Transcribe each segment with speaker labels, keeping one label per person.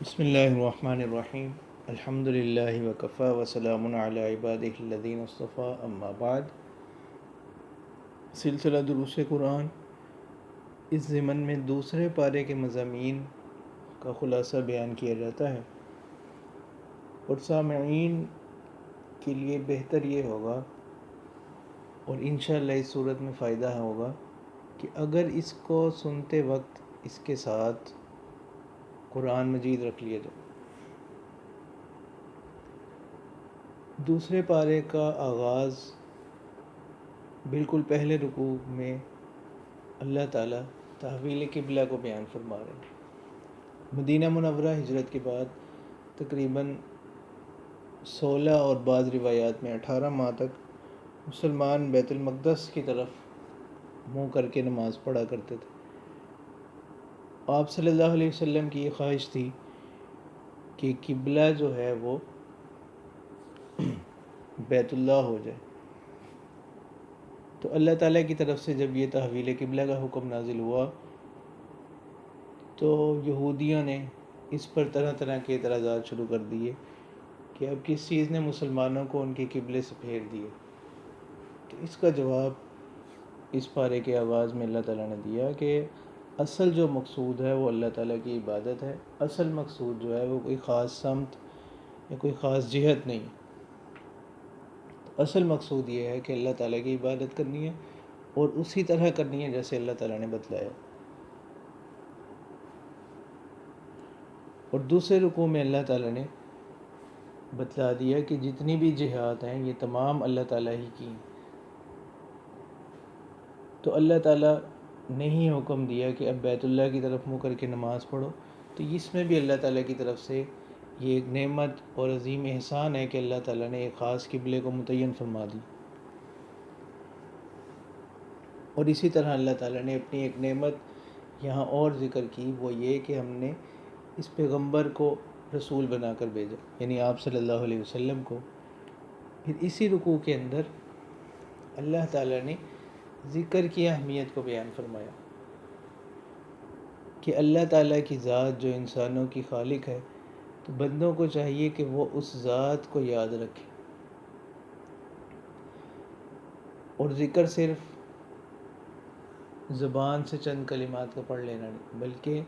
Speaker 1: بسم اللہ الرحمن الرحیم الحمد للہ وکفیٰ وسلام علی عبادہ الذین اصطفیٰ اما بعد۔ سلسلہ دروس قرآن اس ضمن میں دوسرے پارے کے مضامین کا خلاصہ بیان کیا جاتا ہے، اور سامعین کے لیے بہتر یہ ہوگا اور انشاءاللہ اس صورت میں فائدہ ہوگا کہ اگر اس کو سنتے وقت اس کے ساتھ قرآن مجید رکھ لیا جائے۔ دوسرے پارے کا آغاز بالکل پہلے رکوع میں اللہ تعالیٰ تحویل قبلہ کو بیان فرما رہے ہیں۔ مدینہ منورہ ہجرت کے بعد تقریباً 16 اور بعض روایات میں 18 ماہ تک مسلمان بیت المقدس کی طرف منہ کر کے نماز پڑھا کرتے تھے۔ آپ صلی اللہ علیہ وسلم کی یہ خواہش تھی کہ قبلہ جو ہے وہ بیت اللہ ہو جائے، تو اللہ تعالیٰ کی طرف سے جب یہ تحویل قبلہ کا حکم نازل ہوا تو یہودیوں نے اس پر طرح طرح کے اعتراضات شروع کر دیے کہ اب کس چیز نے مسلمانوں کو ان کے قبلے سے پھیر دیے۔ تو اس کا جواب اس پارے کے آغاز میں اللہ تعالیٰ نے دیا کہ اصل جو مقصود ہے وہ اللہ تعالیٰ کی عبادت ہے، اصل مقصود جو ہے وہ کوئی خاص سمت یا کوئی خاص جہت نہیں ہے۔ اصل مقصود یہ ہے کہ اللہ تعالیٰ کی عبادت کرنی ہے اور اسی طرح کرنی ہے جیسے اللہ تعالیٰ نے بتلایا۔ اور دوسرے رکوع میں اللہ تعالیٰ نے بتلا دیا کہ جتنی بھی جہات ہیں یہ تمام اللہ تعالیٰ ہی کی ہیں۔ تو اللہ تعالیٰ نے ہی حکم دیا کہ اب بیت اللہ کی طرف منہ کر کے نماز پڑھو، تو اس میں بھی اللہ تعالیٰ کی طرف سے یہ ایک نعمت اور عظیم احسان ہے کہ اللہ تعالیٰ نے ایک خاص قبلے کو متعین فرما دی۔ اور اسی طرح اللہ تعالیٰ نے اپنی ایک نعمت یہاں اور ذکر کی، وہ یہ کہ ہم نے اس پیغمبر کو رسول بنا کر بھیجا، یعنی آپ صلی اللہ علیہ وسلم کو۔ پھر اسی رکوع کے اندر اللہ تعالیٰ نے ذکر کی اہمیت کو بیان فرمایا کہ اللہ تعالیٰ کی ذات جو انسانوں کی خالق ہے، تو بندوں کو چاہیے کہ وہ اس ذات کو یاد رکھیں، اور ذکر صرف زبان سے چند کلمات کا پڑھ لینا نہیں، بلکہ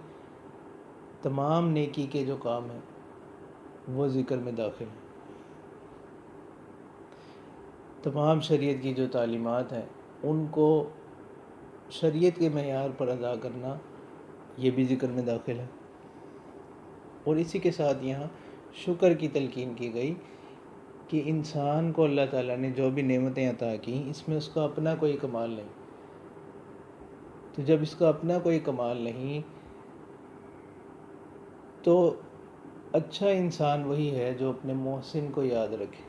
Speaker 1: تمام نیکی کے جو کام ہیں وہ ذکر میں داخل ہیں۔ تمام شریعت کی جو تعلیمات ہیں ان کو شریعت کے معیار پر ادا کرنا یہ بھی ذکر میں داخل ہے۔ اور اسی کے ساتھ یہاں شکر کی تلقین کی گئی کہ انسان کو اللہ تعالیٰ نے جو بھی نعمتیں عطا کیں اس میں اس کا اپنا کوئی کمال نہیں، تو جب اس کا اپنا کوئی کمال نہیں تو اچھا انسان وہی ہے جو اپنے محسن کو یاد رکھے،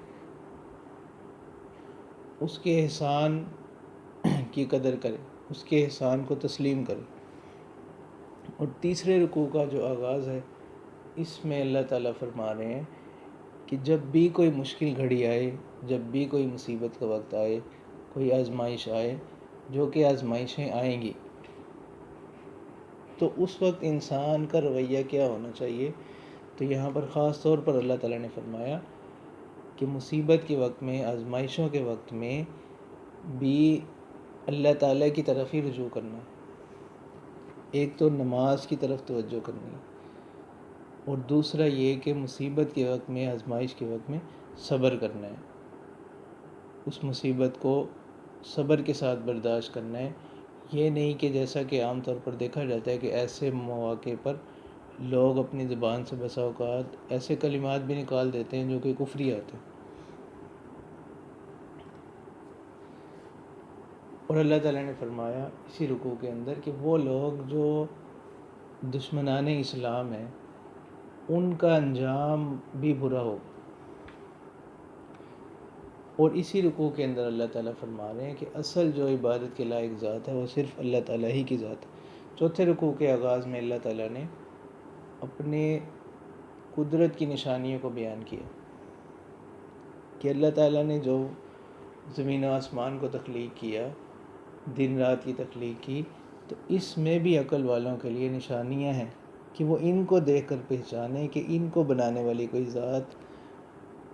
Speaker 1: اس کے احسان کی قدر کرے، اس کے احسان کو تسلیم کرے۔ اور تیسرے رکوع کا جو آغاز ہے اس میں اللہ تعالیٰ فرما رہے ہیں کہ جب بھی کوئی مشکل گھڑی آئے، جب بھی کوئی مصیبت کا وقت آئے، کوئی آزمائش آئے، جو کہ آزمائشیں آئیں گی، تو اس وقت انسان کا رویہ کیا ہونا چاہیے؟ تو یہاں پر خاص طور پر اللہ تعالیٰ نے فرمایا کہ مصیبت کے وقت میں، آزمائشوں کے وقت میں بھی اللہ تعالیٰ کی طرف ہی رجوع کرنا ہے۔ ایک تو نماز کی طرف توجہ کرنی ہے، اور دوسرا یہ کہ مصیبت کے وقت میں، آزمائش کے وقت میں صبر کرنا ہے، اس مصیبت کو صبر کے ساتھ برداشت کرنا ہے۔ یہ نہیں کہ جیسا کہ عام طور پر دیکھا جاتا ہے کہ ایسے مواقع پر لوگ اپنی زبان سے بسا اوقات ایسے کلمات بھی نکال دیتے ہیں جو کہ کفری آتے ہیں۔ اور اللہ تعالیٰ نے فرمایا اسی رکوع کے اندر کہ وہ لوگ جو دشمنان اسلام ہیں ان کا انجام بھی برا ہو۔ اور اسی رکوع کے اندر اللہ تعالیٰ فرما رہے ہیں کہ اصل جو عبادت کے لائق ذات ہے وہ صرف اللہ تعالیٰ ہی کی ذات ہے۔ چوتھے رکوع کے آغاز میں اللہ تعالیٰ نے اپنے قدرت کی نشانیوں کو بیان کیا کہ اللہ تعالیٰ نے جو زمین و آسمان کو تخلیق کیا، دن رات کی تخلیق کی، تو اس میں بھی عقل والوں کے لیے نشانیاں ہیں کہ وہ ان کو دیکھ کر پہچانے کہ ان کو بنانے والی کوئی ذات،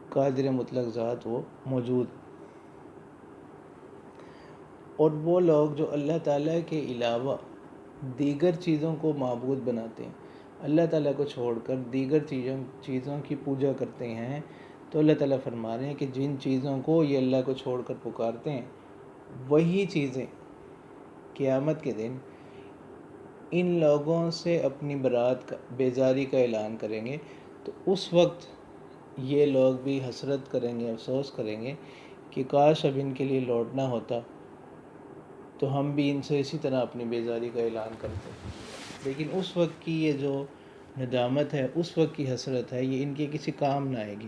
Speaker 1: قادر مطلق ذات وہ موجود. اور وہ لوگ جو اللہ تعالیٰ کے علاوہ دیگر چیزوں کو معبود بناتے ہیں، اللہ تعالیٰ کو چھوڑ کر دیگر چیزوں کی پوجا کرتے ہیں، تو اللہ تعالیٰ فرما رہے ہیں کہ جن چیزوں کو یہ اللہ کو چھوڑ کر پکارتے ہیں، وہی چیزیں قیامت کے دن ان لوگوں سے اپنی برات کا، بیزاری کا اعلان کریں گے. تو اس وقت یہ لوگ بھی حسرت کریں گے، افسوس کریں گے کہ کاش اب ان کے لیے لوٹنا ہوتا تو ہم بھی ان سے اسی طرح اپنی بیزاری کا اعلان کرتے. لیکن اس وقت کی یہ جو ندامت ہے، اس وقت کی حسرت ہے، یہ ان کے کسی کام نہ آئے گی.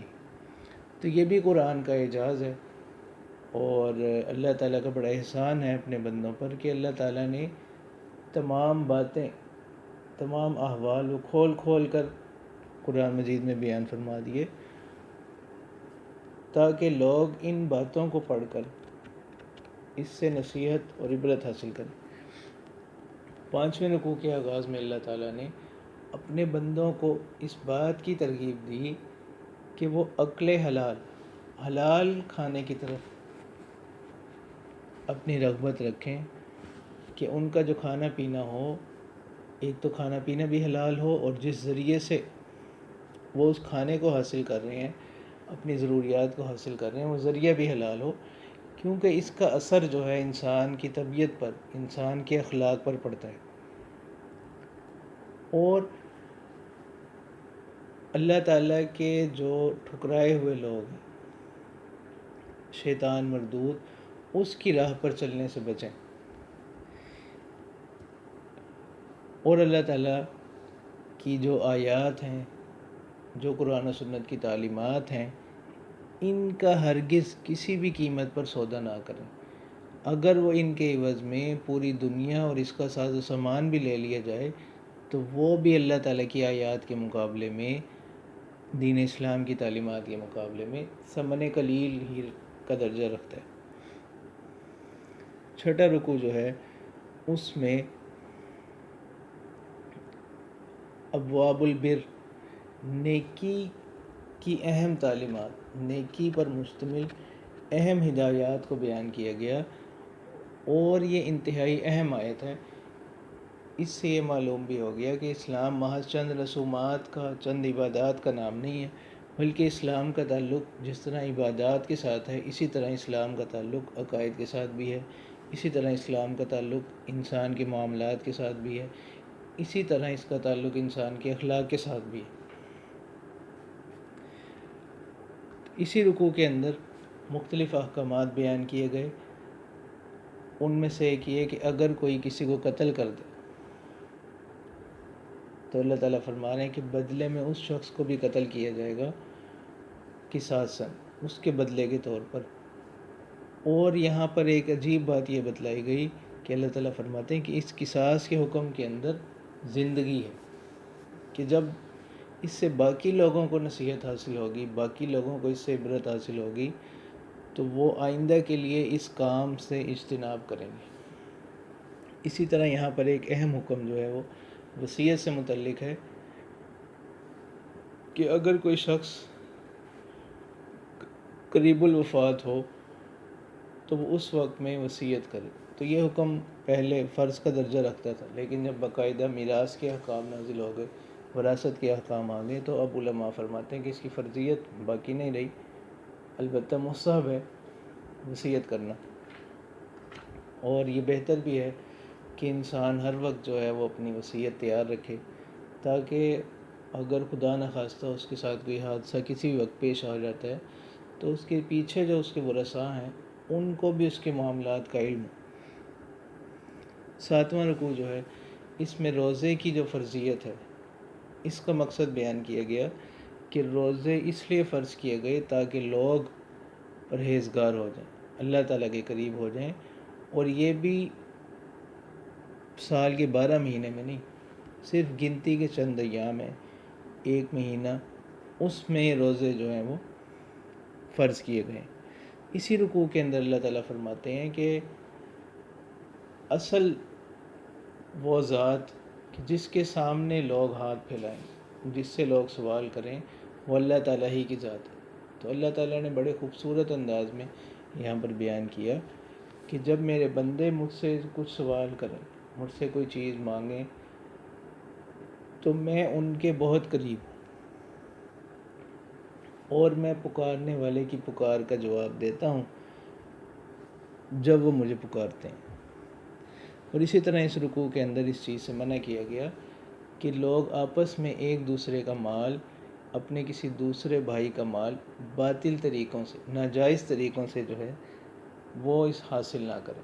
Speaker 1: تو یہ بھی قرآن کا اعجاز ہے اور اللہ تعالیٰ کا بڑا احسان ہے اپنے بندوں پر کہ اللہ تعالیٰ نے تمام باتیں، تمام احوال وہ کھول کھول کر قرآن مجید میں بیان فرما دیے تاکہ لوگ ان باتوں کو پڑھ کر اس سے نصیحت اور عبرت حاصل کریں. 5ویں رکوع کے آغاز میں اللہ تعالیٰ نے اپنے بندوں کو اس بات کی ترغیب دی کہ وہ عقل حلال کھانے کی طرف اپنی رغبت رکھیں، کہ ان کا جو کھانا پینا ہو، ایک تو کھانا پینا بھی حلال ہو، اور جس ذریعے سے وہ اس کھانے کو حاصل کر رہے ہیں، اپنی ضروریات کو حاصل کر رہے ہیں، وہ ذریعہ بھی حلال ہو، کیونکہ اس کا اثر جو ہے انسان کی طبیعت پر، انسان کے اخلاق پر پڑتا ہے. اور اللہ تعالیٰ کے جو ٹھکرائے ہوئے لوگ ہیں، شیطان مردود، اس کی راہ پر چلنے سے بچیں. اور اللہ تعالیٰ کی جو آیات ہیں، جو قرآن و سنت کی تعلیمات ہیں، ان کا ہرگز کسی بھی قیمت پر سودا نہ کریں. اگر وہ ان کے عوض میں پوری دنیا اور اس کا ساز و سامان بھی لے لیا جائے تو وہ بھی اللہ تعالیٰ کی آیات کے مقابلے میں، دین اسلام کی تعلیمات کے مقابلے میں ثمن قلیل ہی کا درجہ رکھتا ہے. 6واں رکوع جو ہے اس میں ابواب البر، نیکی کی اہم تعلیمات، نیکی پر مشتمل اہم ہدایات کو بیان کیا گیا. اور یہ انتہائی اہم آیت ہے. اس سے یہ معلوم بھی ہو گیا کہ اسلام محض چند رسومات کا، چند عبادات کا نام نہیں ہے، بلکہ اسلام کا تعلق جس طرح عبادات کے ساتھ ہے، اسی طرح اسلام کا تعلق عقائد کے ساتھ بھی ہے، اسی طرح اسلام کا تعلق انسان کے معاملات کے ساتھ بھی ہے، اسی طرح اس کا تعلق انسان کے اخلاق کے ساتھ بھی ہے. اسی رکوع کے اندر مختلف احکامات بیان کیے گئے. ان میں سے ایک یہ کہ اگر کوئی کسی کو قتل کر دے تو اللہ تعالیٰ فرما رہے ہیں کہ بدلے میں اس شخص کو بھی قتل کیا جائے گا قصاصاً، اس کے بدلے کے طور پر. اور یہاں پر ایک عجیب بات یہ بتلائی گئی کہ اللہ تعالیٰ فرماتے ہیں کہ اس قصاص کے حکم کے اندر زندگی ہے، کہ جب اس سے باقی لوگوں کو نصیحت حاصل ہوگی، باقی لوگوں کو اس سے عبرت حاصل ہوگی، تو وہ آئندہ کے لیے اس کام سے اجتناب کریں گے. اسی طرح یہاں پر ایک اہم حکم جو ہے وہ وصیت سے متعلق ہے، کہ اگر کوئی شخص قریب الوفات ہو تو وہ اس وقت میں وصیت کرے. تو یہ حکم پہلے فرض کا درجہ رکھتا تھا، لیکن جب باقاعدہ میراث کے احکام نازل ہو گئے، وراثت کے احکام آ گئے، تو اب علماء فرماتے ہیں کہ اس کی فرضیت باقی نہیں رہی، البتہ مستحب ہے وصیت کرنا. اور یہ بہتر بھی ہے کہ انسان ہر وقت جو ہے وہ اپنی وصیت تیار رکھے، تاکہ اگر خدا نخواستہ اس کے ساتھ کوئی حادثہ کسی وقت پیش آ جاتا ہے تو اس کے پیچھے جو اس کے ورثاء ہیں ان کو بھی اس کے معاملات کا علم. 7واں رکوع جو ہے اس میں روزے کی جو فرضیت ہے، اس کا مقصد بیان کیا گیا کہ روزے اس لیے فرض کیے گئے تاکہ لوگ پرہیزگار ہو جائیں، اللہ تعالیٰ کے قریب ہو جائیں. اور یہ بھی سال کے 12 مہینے میں نہیں، صرف گنتی کے چند ایام ہیں، ایک مہینہ، اس میں یہ روزے جو ہیں وہ فرض کیے گئے. اسی رکوع کے اندر اللہ تعالیٰ فرماتے ہیں کہ اصل وہ ذات جس کے سامنے لوگ ہاتھ پھیلائیں، جس سے لوگ سوال کریں، وہ اللہ تعالیٰ ہی کی ذات ہے۔ تو اللہ تعالیٰ نے بڑے خوبصورت انداز میں یہاں پر بیان کیا کہ جب میرے بندے مجھ سے کچھ سوال کریں، مجھ سے کوئی چیز مانگیں، تو میں ان کے بہت قریب ہوں، اور میں پکارنے والے کی پکار کا جواب دیتا ہوں جب وہ مجھے پکارتے ہیں۔ اور اسی طرح اس رکوع کے اندر اس چیز سے منع کیا گیا کہ لوگ آپس میں ایک دوسرے کا مال، اپنے کسی دوسرے بھائی کا مال باطل طریقوں سے، ناجائز طریقوں سے جو ہے وہ اس حاصل نہ کریں۔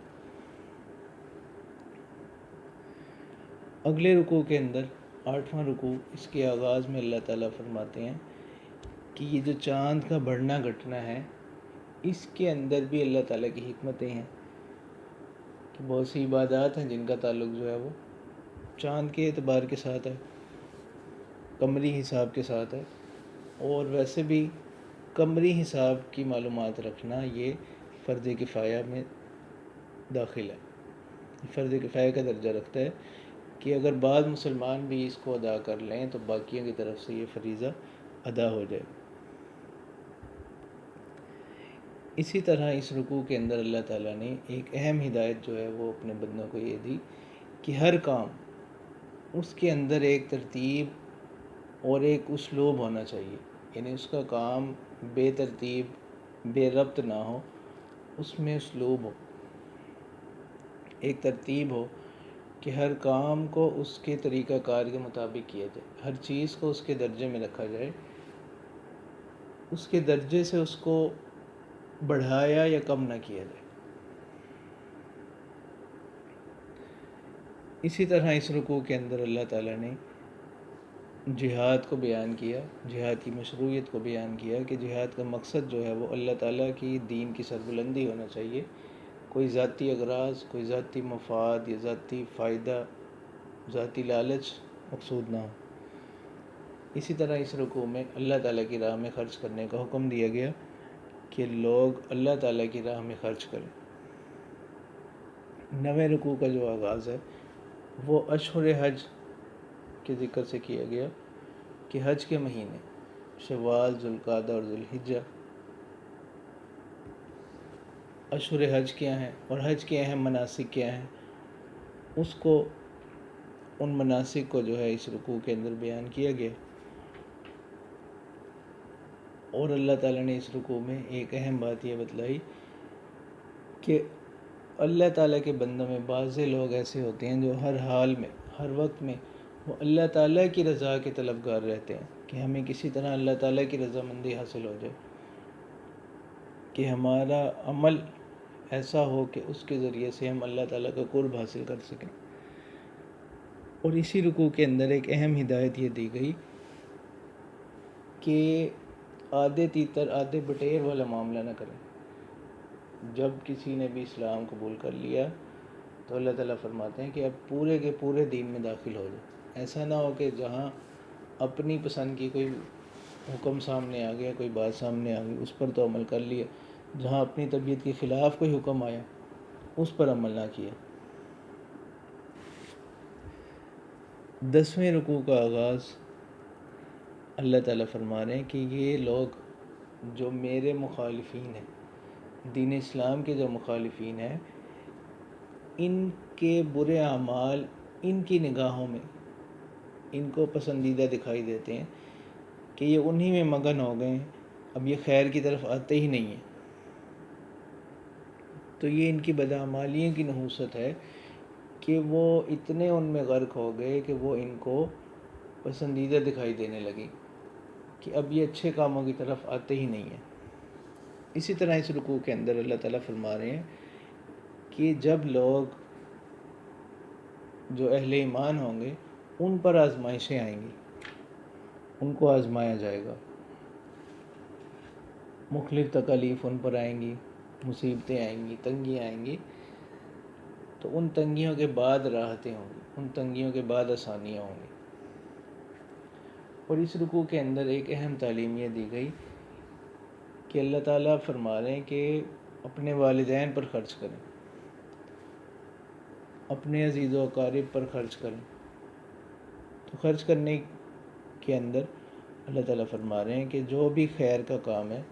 Speaker 1: اگلے رکوع کے اندر 8واں رکوع، اس کے آغاز میں اللہ تعالیٰ فرماتے ہیں کہ یہ جو چاند کا بڑھنا گھٹنا ہے، اس کے اندر بھی اللہ تعالیٰ کی حکمتیں ہیں کہ بہت سی عبادات ہیں جن کا تعلق جو ہے وہ چاند کے اعتبار کے ساتھ ہے، قمری حساب کے ساتھ ہے، اور ویسے بھی قمری حساب کی معلومات رکھنا یہ فرض کفایہ میں داخل ہے، فرض کفایہ کا درجہ رکھتا ہے کہ اگر بعض مسلمان بھی اس کو ادا کر لیں تو باقیوں کی طرف سے یہ فریضہ ادا ہو جائے۔ اسی طرح اس رکوع کے اندر اللہ تعالیٰ نے ایک اہم ہدایت جو ہے وہ اپنے بندوں کو یہ دی کہ ہر کام اس کے اندر ایک ترتیب اور ایک اسلوب ہونا چاہیے، یعنی اس کا کام بے ترتیب بے ربط نہ ہو، اس میں اسلوب ہو، ایک ترتیب ہو کہ ہر کام کو اس کے طریقہ کار کے مطابق کیا جائے، ہر چیز کو اس کے درجے میں رکھا جائے، اس کے درجے سے اس کو بڑھایا یا کم نہ کیا جائے۔ اسی طرح اس رکوع کے اندر اللہ تعالیٰ نے جہاد کو بیان کیا، جہاد کی مشروعیت کو بیان کیا کہ جہاد کا مقصد جو ہے وہ اللہ تعالیٰ کی دین کی سربلندی ہونا چاہیے، کوئی ذاتی اغراض، کوئی ذاتی مفاد یا ذاتی فائدہ، ذاتی لالچ مقصود نہ ہو۔ اسی طرح اس رکوع میں اللہ تعالیٰ کی راہ میں خرچ کرنے کا حکم دیا گیا کہ لوگ اللہ تعالیٰ کی راہ میں خرچ کریں۔ 9ویں رکوع کا جو آغاز ہے وہ اشہر حج کے ذکر سے کیا گیا کہ حج کے مہینے شوال، ذوالقعدہ اور ذوالحجہ اشہر حج کیا ہیں اور حج کے اہم مناسک کیا ہیں، اس کو، ان مناسک کو جو ہے اس رکوع کے اندر بیان کیا گیا۔ اور اللہ تعالیٰ نے اس رکوع میں ایک اہم بات یہ بتلائی کہ اللہ تعالیٰ کے بندوں میں بعض لوگ ایسے ہوتے ہیں جو ہر حال میں، ہر وقت میں وہ اللہ تعالیٰ کی رضا کے طلبگار رہتے ہیں کہ ہمیں کسی طرح اللہ تعالیٰ کی رضامندی حاصل ہو جائے، کہ ہمارا عمل ایسا ہو کہ اس کے ذریعے سے ہم اللہ تعالیٰ کا قرب حاصل کر سکیں۔ اور اسی رکوع کے اندر ایک اہم ہدایت یہ دی گئی کہ آدھے تیتر آدھے بٹیر والا معاملہ نہ کریں۔ جب کسی نے بھی اسلام قبول کر لیا تو اللہ تعالیٰ فرماتے ہیں کہ اب پورے کے پورے دین میں داخل ہو جائے، ایسا نہ ہو کہ جہاں اپنی پسند کی کوئی حکم سامنے آ گیا، کوئی بات سامنے آ گئی، اس پر تو عمل کر لیا، جہاں اپنی طبیعت کے خلاف کوئی حکم آیا اس پر عمل نہ کیا۔ 10ویں رکوع کا آغاز اللہ تعالیٰ فرما رہے ہیں کہ یہ لوگ جو میرے مخالفین ہیں، دین اسلام کے جو مخالفین ہیں، ان کے برے اعمال ان کی نگاہوں میں ان کو پسندیدہ دکھائی دیتے ہیں کہ یہ انہی میں مگن ہو گئے ہیں، اب یہ خیر کی طرف آتے ہی نہیں ہیں۔ تو یہ ان کی بدعمالیوں کی نحوست ہے کہ وہ اتنے ان میں غرق ہو گئے کہ وہ ان کو پسندیدہ دکھائی دینے لگی کہ اب یہ اچھے کاموں کی طرف آتے ہی نہیں ہیں۔ اسی طرح اس رکوع کے اندر اللہ تعالیٰ فرما رہے ہیں کہ جب لوگ جو اہل ایمان ہوں گے ان پر آزمائشیں آئیں گی، ان کو آزمایا جائے گا، مختلف تکالیف ان پر آئیں گی، مصیبتیں آئیں گی، تنگیاں آئیں گی، تو ان تنگیوں کے بعد راحتیں ہوں گی، ان تنگیوں کے بعد آسانیاں ہوں گی۔ اور اس رکوع کے اندر ایک اہم تعلیم یہ دی گئی کہ اللہ تعالیٰ فرما رہے ہیں کہ اپنے والدین پر خرچ کریں، اپنے عزیز و اقارب پر خرچ کریں، تو خرچ کرنے کے اندر اللہ تعالیٰ فرما رہے ہیں کہ جو بھی خیر کا کام ہے،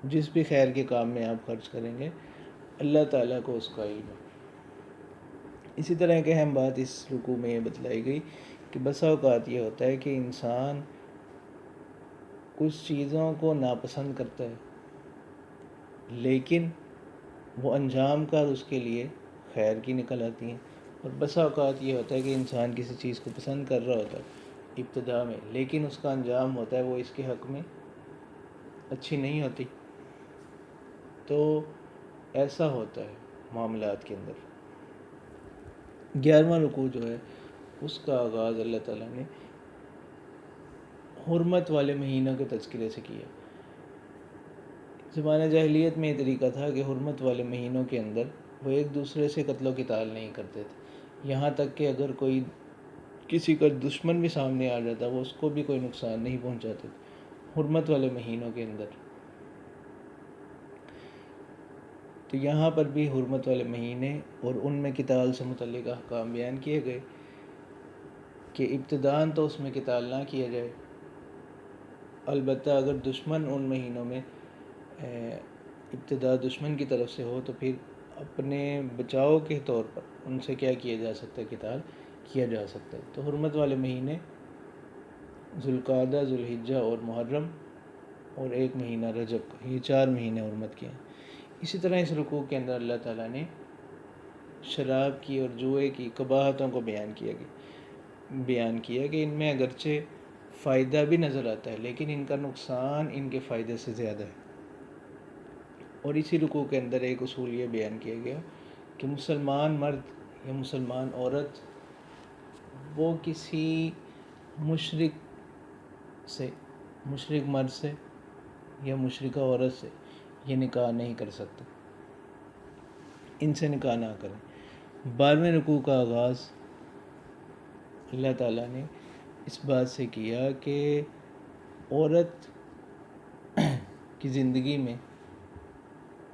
Speaker 1: جس بھی خیر کے کام میں آپ خرچ کریں گے، اللہ تعالیٰ کو اس کا علم ہے۔ اسی طرح ایک اہم بات اس رکوع میں یہ بتلائی گئی کہ بسا اوقات یہ ہوتا ہے کہ انسان کچھ چیزوں کو ناپسند کرتا ہے، لیکن وہ انجام کا اس کے لیے خیر کی نکل آتی ہیں، اور بسا اوقات یہ ہوتا ہے کہ انسان کسی چیز کو پسند کر رہا ہوتا ہے ابتدا میں، لیکن اس کا انجام ہوتا ہے وہ اس کے حق میں اچھی نہیں ہوتی۔ تو ایسا ہوتا ہے معاملات کے اندر۔ 11واں رکوع جو ہے اس کا آغاز اللہ تعالیٰ نے حرمت والے مہینوں کے تذکرے سے کیا۔ زمانہ جاہلیت میں یہ طریقہ تھا کہ حرمت والے مہینوں کے اندر وہ ایک دوسرے سے قتل و قتال نہیں کرتے تھے، یہاں تک کہ اگر کوئی کسی کا دشمن بھی سامنے آ جاتا وہ اس کو بھی کوئی نقصان نہیں پہنچاتے تھے حرمت والے مہینوں کے اندر۔ تو یہاں پر بھی حرمت والے مہینے اور ان میں قتال سے متعلق احکام بیان کیے گئے کہ ابتداً تو اس میں قتال نہ کیا جائے، البتہ اگر دشمن ان مہینوں میں ابتدا دشمن کی طرف سے ہو تو پھر اپنے بچاؤ کے طور پر ان سے کیا کیا جا سکتا ہے، قتال کیا جا سکتا ہے۔ تو حرمت والے مہینے ذوالقعدہ، ذوالحجہ اور محرم، اور ایک مہینہ رجب کا، یہ 4 مہینے حرمت کے ہیں۔ اسی طرح اس رکوع کے اندر اللہ تعالیٰ نے شراب کی اور جوئے کی قباحتوں کو بیان کیا کہ ان میں اگرچہ فائدہ بھی نظر آتا ہے لیکن ان کا نقصان ان کے فائدے سے زیادہ ہے۔ اور اسی رکوع کے اندر ایک اصول یہ بیان کیا گیا کہ مسلمان مرد یا مسلمان عورت وہ کسی مشرک مرد سے یا مشرکہ عورت سے یہ نکاح نہیں کر سکتا، ان سے نکاح نہ کریں۔ 12ویں رکوع کا آغاز اللہ تعالیٰ نے اس بات سے کیا کہ عورت کی زندگی میں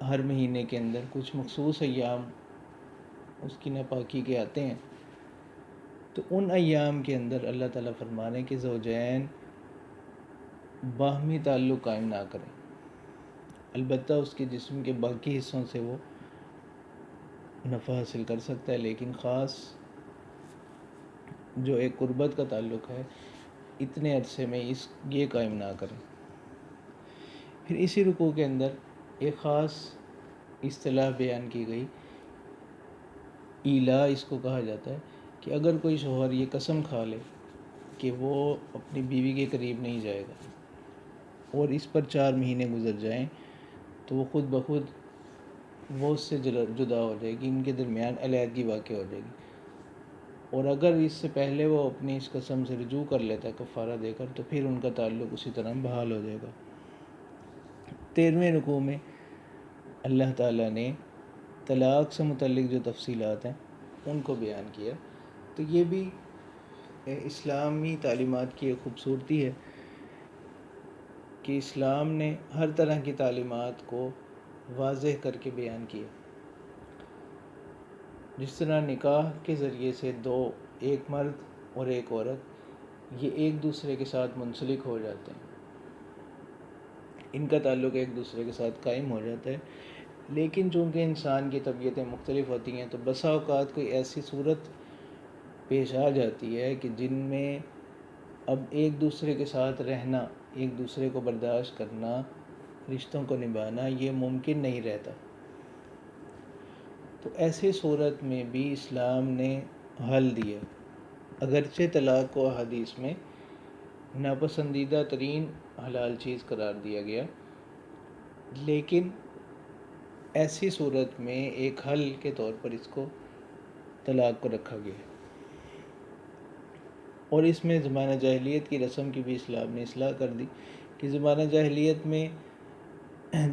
Speaker 1: ہر مہینے کے اندر کچھ مخصوص ایام اس کی ناپاکی کے آتے ہیں، تو ان ایام کے اندر اللہ تعالیٰ فرما رہے ہیں کہ زوجین باہمی تعلق قائم نہ کریں، البتہ اس کے جسم کے باقی حصوں سے وہ نفع حاصل کر سکتا ہے، لیکن خاص جو ایک قربت کا تعلق ہے اتنے عرصے میں یہ قائم نہ کریں۔ پھر اسی رکوع کے اندر ایک خاص اصطلاح بیان کی گئی، ایلا اس کو کہا جاتا ہے، کہ اگر کوئی شوہر یہ قسم کھا لے کہ وہ اپنی بیوی کے قریب نہیں جائے گا اور اس پر 4 مہینے گزر جائیں تو وہ خود بخود وہ اس سے جدا ہو جائے گی، ان کے درمیان علیحدگی واقع ہو جائے گی، اور اگر اس سے پہلے وہ اپنی اس قسم سے رجوع کر لیتا ہے کفارہ دے کر تو پھر ان کا تعلق اسی طرح بحال ہو جائے گا۔ 13ویں رکوع میں اللہ تعالیٰ نے طلاق سے متعلق جو تفصیلات ہیں ان کو بیان کیا۔ تو یہ بھی اسلامی تعلیمات کی ایک خوبصورتی ہے کہ اسلام نے ہر طرح کی تعلیمات کو واضح کر کے بیان کیا۔ جس طرح نکاح کے ذریعے سے ایک مرد اور ایک عورت یہ ایک دوسرے کے ساتھ منسلک ہو جاتے ہیں، ان کا تعلق ایک دوسرے کے ساتھ قائم ہو جاتا ہے، لیکن چونکہ انسان کی طبیعتیں مختلف ہوتی ہیں تو بسا اوقات کوئی ایسی صورت پیش آ جاتی ہے کہ جن میں اب ایک دوسرے کے ساتھ رہنا، ایک دوسرے کو برداشت کرنا، رشتوں کو نبھانا یہ ممکن نہیں رہتا۔ تو ایسی صورت میں بھی اسلام نے حل دیا، اگرچہ طلاق کو احادیث میں ناپسندیدہ ترین حلال چیز قرار دیا گیا، لیکن ایسی صورت میں ایک حل کے طور پر اس کو طلاق کو رکھا گیا، اور اس میں زمانہ جاہلیت کی رسم کی بھی اسلام نے اصلاح کر دی کہ زمانہ جاہلیت میں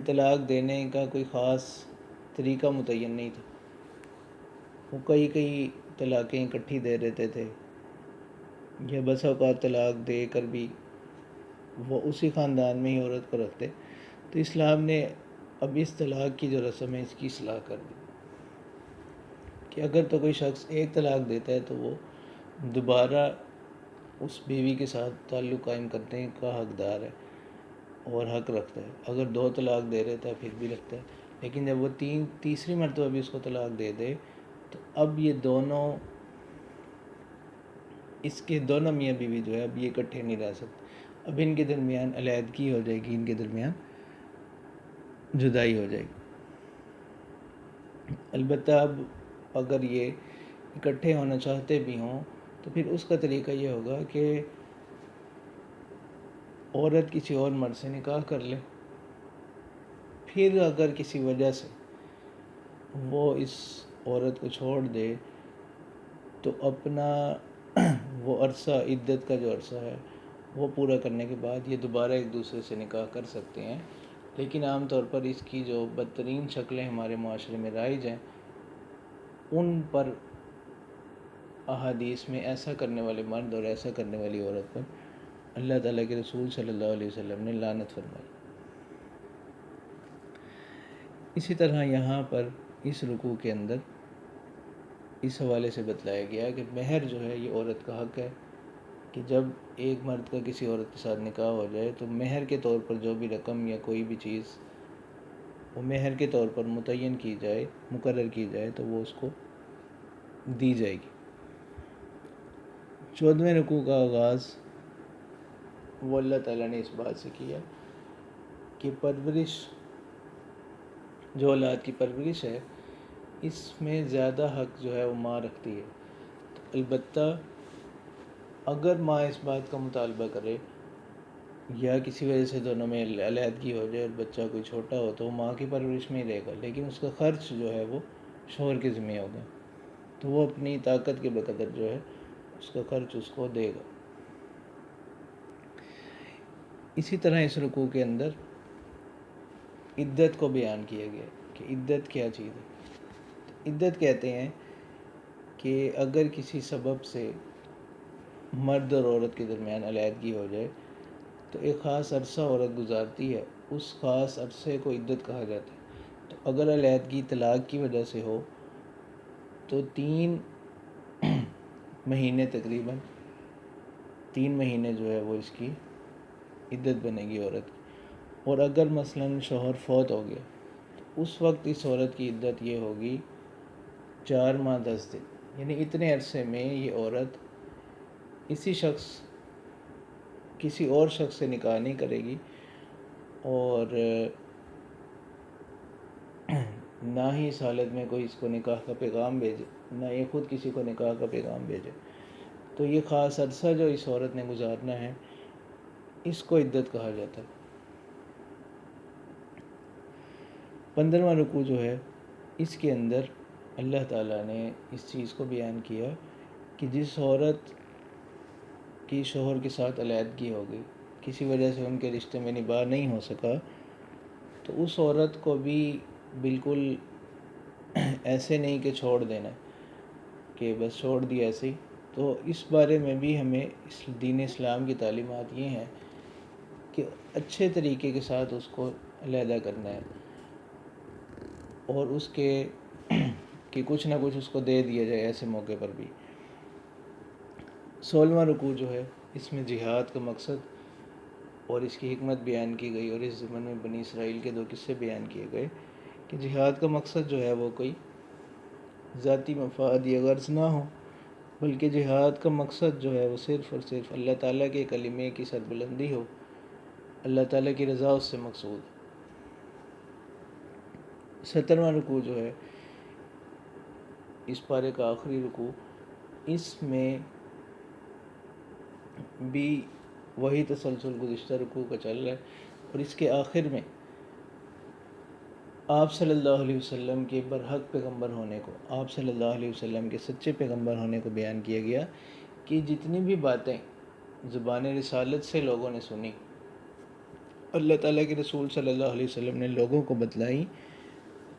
Speaker 1: طلاق دینے کا کوئی خاص طریقہ متعین نہیں تھا، وہ کئی طلاقیں اکٹھی دے دیتے تھے، یا بس اوقات طلاق دے کر بھی وہ اسی خاندان میں ہی عورت کو رکھتے۔ تو اسلام نے اب اس طلاق کی جو رسم ہے اس کی اصلاح کر دی کہ اگر تو کوئی شخص ایک طلاق دیتا ہے تو وہ دوبارہ اس بیوی کے ساتھ تعلق قائم کرنے کا حقدار ہے اور حق رکھتا ہے. اگر 2 طلاق دے رہتا ہے پھر بھی رکھتا ہے. لیکن جب وہ تیسری مرتبہ بھی اس کو طلاق دے دے تو اب یہ دونوں اس کے دونوں میاں بیوی جو ہے اب یہ اکٹھے نہیں رہ سکتے. اب ان کے درمیان علیحدگی ہو جائے گی، ان کے درمیان جدائی ہو جائے گی. البتہ اب اگر یہ اکٹھے ہونا چاہتے بھی ہوں تو پھر اس کا طریقہ یہ ہوگا کہ عورت کسی اور مرد سے نکاح کر لے. پھر اگر کسی وجہ سے وہ اس عورت کو چھوڑ دے تو اپنا وہ عرصہ، عدت کا جو عرصہ ہے وہ پورا کرنے کے بعد یہ دوبارہ ایک دوسرے سے نکاح کر سکتے ہیں. لیکن عام طور پر اس کی جو بدترین شکلیں ہمارے معاشرے میں رائج ہیں ان پر احادیث میں ایسا کرنے والے مرد اور ایسا کرنے والی عورت پر اللہ تعالیٰ کے رسول صلی اللہ علیہ وسلم نے لعنت فرمائی. اسی طرح یہاں پر اس رکوع کے اندر اس حوالے سے بتلایا گیا کہ مہر جو ہے یہ عورت کا حق ہے کہ جب ایک مرد کا کسی عورت کے ساتھ نکاح ہو جائے تو مہر کے طور پر جو بھی رقم یا کوئی بھی چیز وہ مہر کے طور پر متعین کی جائے، مقرر کی جائے تو وہ اس کو دی جائے گی. 14ویں رکوع کا آغاز وہ اللہ تعالیٰ نے اس بات سے کیا کہ پرورش، جو اولاد کی پرورش ہے اس میں زیادہ حق جو ہے وہ ماں رکھتی ہے. البتہ اگر ماں اس بات کا مطالبہ کرے یا کسی وجہ سے دونوں میں علیحدگی ہو جائے اور بچہ کوئی چھوٹا ہو تو وہ ماں کی پرورش میں ہی رہے گا، لیکن اس کا خرچ جو ہے وہ شوہر کے ذمہ ہوگا. تو وہ اپنی طاقت کے بقدر جو ہے اس کا خرچ اس کو دے گا. اسی طرح اس رکوع کے اندر عدت کو بیان کیا گیا کہ عدت کیا چیز ہے. عدت کہتے ہیں کہ اگر کسی سبب سے مرد اور عورت کے درمیان علیحدگی ہو جائے تو ایک خاص عرصہ عورت گزارتی ہے، اس خاص عرصے کو عدت کہا جاتا ہے. تو اگر علیحدگی طلاق کی وجہ سے ہو تو 3 مہینے تقریباً 3 مہینے جو ہے وہ اس کی عدت بنے گی عورت کی. اور اگر مثلاً شوہر فوت ہو گیا تو اس وقت اس عورت کی عدت یہ ہوگی 4 ماہ 10 دن. یعنی اتنے عرصے میں یہ عورت کسی اور شخص سے نکاح نہیں کرے گی اور نہ ہی اس حالت میں کوئی اس کو نکاح کا پیغام بھیجے، نہ یہ خود کسی کو نکاح کا پیغام بھیجے. تو یہ خاص عرصہ جو اس عورت نے گزارنا ہے اس کو عدت کہا جاتا ہے. 15واں رکوع جو ہے اس کے اندر اللہ تعالیٰ نے اس چیز کو بیان کیا کہ جس عورت کی شوہر کے ساتھ علیحدگی ہو گئی، کسی وجہ سے ان کے رشتے میں نباہ نہیں ہو سکا، تو اس عورت کو بھی بالکل ایسے نہیں کہ چھوڑ دینا کہ بس چھوڑ دیا ایسے ہی. تو اس بارے میں بھی ہمیں اس دین اسلام کی تعلیمات یہ ہیں کہ اچھے طریقے کے ساتھ اس کو علیحدہ کرنا ہے اور اس کے کہ کچھ نہ کچھ اس کو دے دیا جائے ایسے موقع پر بھی. 16واں رکوع جو ہے اس میں جہاد کا مقصد اور اس کی حکمت بیان کی گئی اور اس زمن میں بنی اسرائیل کے 2 قصے بیان کیے گئے کہ جہاد کا مقصد جو ہے وہ کوئی ذاتی مفاد یا غرض نہ ہو، بلکہ جہاد کا مقصد جو ہے وہ صرف اور صرف اللہ تعالیٰ کے کلمے کی سربلندی ہو، اللہ تعالیٰ کی رضا اس سے مقصود. 17واں رکوع جو ہے اس پارے کا آخری رکوع، اس میں بھی وہی تسلسل گزشتہ رکوع کا چل رہا ہے اور اس کے آخر میں آپ صلی اللہ علیہ وسلم کے برحق پیغمبر ہونے کو، آپ صلی اللہ علیہ وسلم کے سچے پیغمبر ہونے کو بیان کیا گیا کہ جتنی بھی باتیں زبان رسالت سے لوگوں نے سنی، اللہ تعالیٰ کے رسول صلی اللہ علیہ وسلم نے لوگوں کو بتلائی،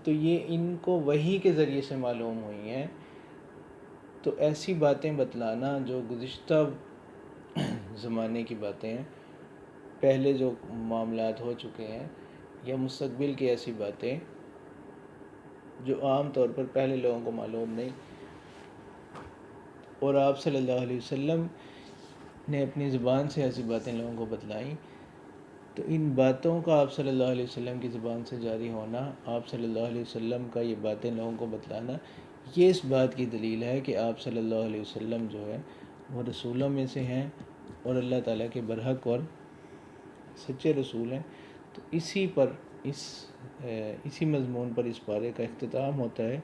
Speaker 1: تو یہ ان کو وحی کے ذریعے سے معلوم ہوئی ہیں. تو ایسی باتیں بتلانا جو گزشتہ زمانے کی باتیں ہیں، پہلے جو معاملات ہو چکے ہیں، یا مستقبل کی ایسی باتیں جو عام طور پر پہلے لوگوں کو معلوم نہیں، اور آپ صلی اللہ علیہ وسلم نے اپنی زبان سے ایسی باتیں لوگوں کو بتلائیں، تو ان باتوں کا آپ صلی اللہ علیہ وسلم کی زبان سے جاری ہونا، آپ صلی اللہ علیہ وسلم کا یہ باتیں لوگوں کو بتلانا، یہ اس بات کی دلیل ہے کہ آپ صلی اللہ علیہ وسلم جو ہے وہ رسولوں میں سے ہیں اور اللہ تعالیٰ کے برحق اور سچے رسول ہیں۔ تو اسی مضمون پر اس پارے کا اختتام ہوتا ہے۔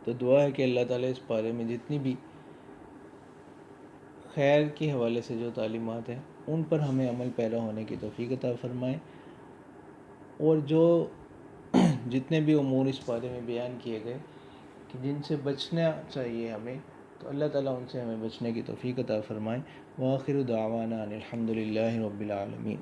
Speaker 1: تو دعا ہے کہ اللہ تعالیٰ اس پارے میں جتنی بھی خیر کے حوالے سے جو تعلیمات ہیں ان پر ہمیں عمل پیرا ہونے کی توفیق عطا فرمائیں، اور جو جتنے بھی امور اس بارے میں بیان کیے گئے کہ جن سے بچنا چاہیے ہمیں، تو اللہ تعالیٰ ان سے ہمیں بچنے کی توفیق عطا فرمائیں۔ وآخر دعوانا ان الحمد للہ رب العالمین۔